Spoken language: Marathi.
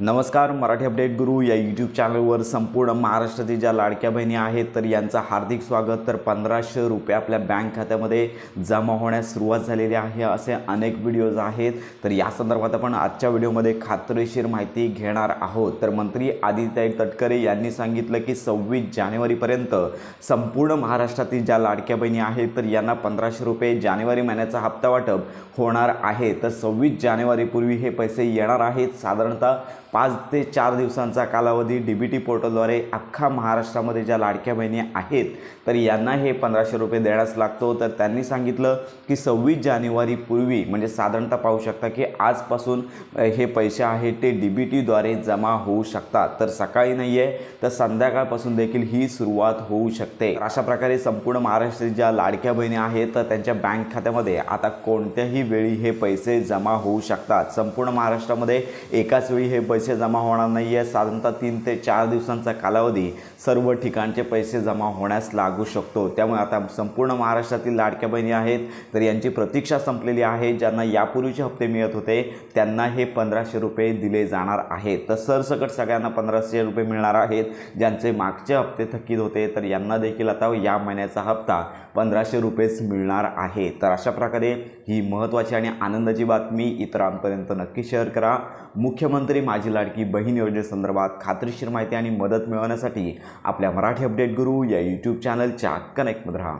नमस्कार, मराठी अपडेट गुरु या यूट्यूब चॅनलवर संपूर्ण महाराष्ट्रातील ज्या लाडक्या बहिणी आहेत तर यांचं हार्दिक स्वागत। तर 1500 रुपये आपल्या बँक खात्यामध्ये जमा होण्यास सुरुवात झालेली आहे। असे अनेक व्हिडिओज आहेत, तर या संदर्भात आपण आजच्या व्हिडिओमध्ये खात्रीशीर माहिती घेणार आहोत। तर मंत्री आदित्य तटकरे यांनी सांगितलं की 26 जानेवारीपर्यंत संपूर्ण महाराष्ट्रातील ज्या लाडक्या बहिणी आहेत तर यांना 1500 रुपये जानेवारी महिन्याचा हप्ता वाटप होणार आहे। तर 26 जानेवारीपूर्वी हे पैसे येणार आहेत। साधारणतः 5 ते 4 दिवसांचा कालावधी डीबीटी पोर्टलद्वारे अख्खा महाराष्ट्रामध्ये ज्या लाडक्या बहिणी आहेत तर यांना हे 1500 रुपये देण्यास लागतो। तर त्यांनी सांगितलं की 26 जानेवारीपूर्वी म्हणजे साधारणतः पाहू शकता की आजपासून हे पैसे आहेत ते डीबीटीद्वारे जमा होऊ शकतात। तर सकाळी नाही आहे तर संध्याकाळपासून देखील ही सुरुवात होऊ शकते। अशा प्रकारे संपूर्ण महाराष्ट्रातील ज्या लाडक्या बहिणी आहेत तर त्यांच्या बँक खात्यामध्ये आता कोणत्याही वेळी हे पैसे जमा होऊ शकतात। संपूर्ण महाराष्ट्रामध्ये एकाच वेळी हे पैसे जमा होणार नाही आहे। साधारणतः 3 ते 4 दिवसांचा कालावधी सर्व ठिकाणचे पैसे जमा होण्यास लागू शकतो। त्यामुळे आता संपूर्ण महाराष्ट्रातील लाडक्या बहिणी आहेत तर यांची प्रतीक्षा संपलेली आहे। ज्यांना यापूर्वीचे हप्ते मिळत होते त्यांना हे 1500 रुपये दिले जाणार आहेत। तर सरसकट सगळ्यांना 1500 रुपये मिळणार आहेत। ज्यांचे मागचे हप्ते थकीत होते तर यांना देखील आता या महिन्याचा हप्ता 1500 रुपयेच मिळणार आहे। तर अशा प्रकारे ही महत्त्वाची आणि आनंदाची बातमी इतरांपर्यंत नक्की शेअर करा। मुख्यमंत्री माझी लाडकी बहीण योजनेसंदर्भात खात्रीशीर माहिती आणि मदत मिळवण्यासाठी आपल्या मराठी अपडेट गुरु या यूट्यूब चॅनलच्या कनेक्टमध्ये राहा।